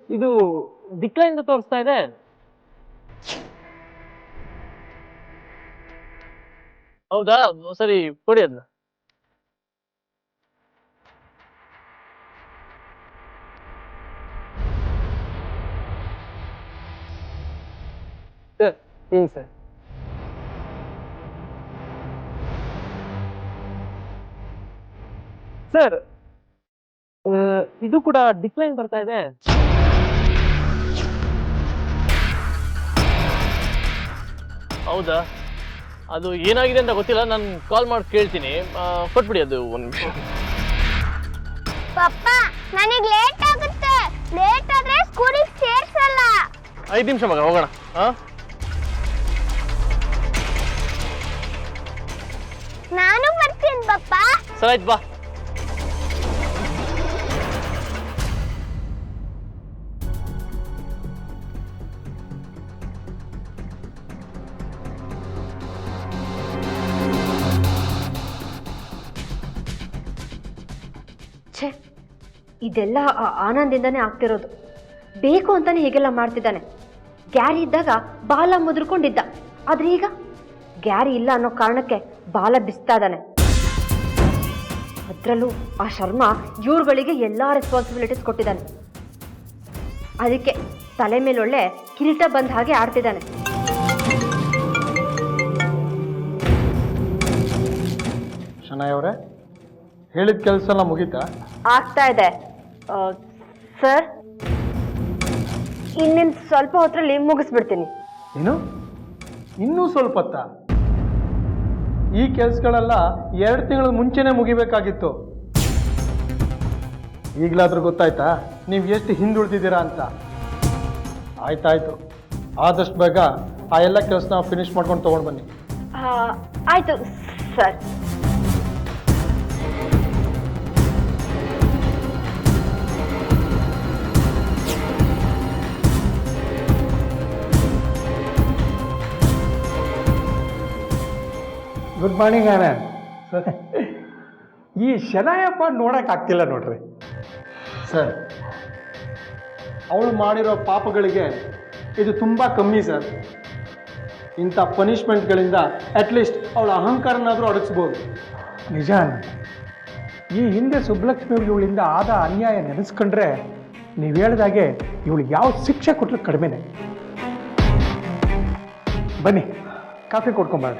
ಇದು ಡಿಕ್ಲೈನ್ ತೋರಿಸ್ತಾ ಇದೆ. ಹೌದಾ, ಸರಿ ಕೊಡಿ ಅದನ್ನ. ಸರ್ ಹೇಳಿ ಸರ್. ಸರ್ ಇದು ಕೂಡ ಡಿಕ್ಲೈನ್ ಬರ್ತಾ ಇದೆ. ಹೌದಾ, ಅದು ಏನಾಗಿದೆ ಅಂತ ಗೊತ್ತಿಲ್ಲ, ನಾನು ಕಾಲ್ ಮಾಡಿ ಕೇಳ್ತೀನಿ. ಕೊಟ್ಬಿಡಿ ಅದು ಒಂದು ನಿಮಿಷ. ಪಪ್ಪ ನನಗೆ ಲೇಟ್ ಆಗುತ್ತೆ, ಲೇಟ್ ಆದ್ರೆ ಸ್ಕೂಲಿಗೆ ಸೇರ್ಸಲ್ಲ. 5 ನಿಮಿಷ ಮಗ, ಹೋಗೋಣ. ನಾನು ಬರ್ತೀನಿ ಪಪ್ಪ. ಸರಿ ಆಯ್ತು, ಬಾ. ಛೇ, ಇದೆಲ್ಲ ಆನಂದಿಂದನೇ ಆಗ್ತಿರೋದು. ಬೇಕು ಅಂತಾನೆ ಹೀಗೆಲ್ಲ ಮಾಡ್ತಿದ್ದಾನೆ. ಗ್ಯಾರಿ ಇದ್ದಾಗ ಬಾಲ ಮುದ್ರಕೊಂಡಿದ್ದ, ಆದ್ರೆ ಈಗ ಗ್ಯಾರಿ ಇಲ್ಲ ಅನ್ನೋ ಕಾರಣಕ್ಕೆ ಬಾಲ ಬಿಸ್ತಾ ಇದ್ದಾನೆ. ಅದರಲ್ಲೂ ಆ ಶರ್ಮಾ ಇವ್ರುಗಳಿಗೆ ಎಲ್ಲ ರೆಸ್ಪಾನ್ಸಿಬಿಲಿಟೀಸ್ ಕೊಟ್ಟಿದ್ದಾನೆ. ಅದಕ್ಕೆ ತಲೆ ಮೇಲೆ ಒಳ್ಳೆ ಕಿರೀಟ ಬಂದ ಹಾಗೆ ಆಡ್ತಿದ್ದಾನೆ. ಶನಾಯ್ ಅವರೇ, ಹೇಳಿದ ಕೆಲಸ ಎಲ್ಲ ಮುಗೀತಾ? ಆಗ್ತಾ ಇದೆ ಸರ್. ಇನ್ನೇನು ಸ್ವಲ್ಪ ಹೊತ್ತರಲ್ಲಿ ಮುಗಿಸ್ಬಿಡ್ತೀನಿ. ಏನು, ಇನ್ನೂ ಸ್ವಲ್ಪ ಹೊತ್ತ? ಈ ಕೆಲಸಗಳೆಲ್ಲ 2 ತಿಂಗಳ ಮುಂಚೆನೇ ಮುಗಿಬೇಕಾಗಿತ್ತು. ಈಗಲಾದ್ರೂ ಗೊತ್ತಾಯ್ತಾ ನೀವು ಎಷ್ಟು ಹಿಂದುಳಿದಿದ್ದೀರಾ ಅಂತ? ಆಯ್ತಾಯ್ತು, ಆದಷ್ಟು ಬೇಗ ಆ ಎಲ್ಲ ಕೆಲಸನ ಫಿನಿಶ್ ಮಾಡ್ಕೊಂಡು ತೊಗೊಂಡು ಬನ್ನಿ. ಆಯಿತು ಸರ್. Good morning Anand. ಈ ಶನಾಯಪ್ಪ ನೋಡೋಕ್ಕಾಗ್ತಿಲ್ಲ ನೋಡ್ರಿ ಸರ್. ಅವಳು ಮಾಡಿರೋ ಪಾಪಗಳಿಗೆ ಇದು ತುಂಬ ಕಮ್ಮಿ ಸರ್. ಇಂಥ ಪನಿಷ್ಮೆಂಟ್ಗಳಿಂದ ಅಟ್ಲೀಸ್ಟ್ ಅವಳ ಅಹಂಕಾರನಾದರೂ ಅಡಗಿಸ್ಬೋದು. ನಿಜ. ಈ ಹಿಂದೆ ಸುಬ್ಬಲಕ್ಷ್ಮಿ ಇವಳಿಂದ ಆದ ಅನ್ಯಾಯ ನೆನೆಸ್ಕೊಂಡ್ರೆ ನೀವು ಹೇಳ್ದಾಗೆ ಇವಳಿಗೆ ಯಾವ ಶಿಕ್ಷೆ ಕೊಟ್ಟರು ಕಡಿಮೆನೆ. ಬನ್ನಿ, ಕಾಫಿ ಕೊಡ್ಕೊಂಬಾರ.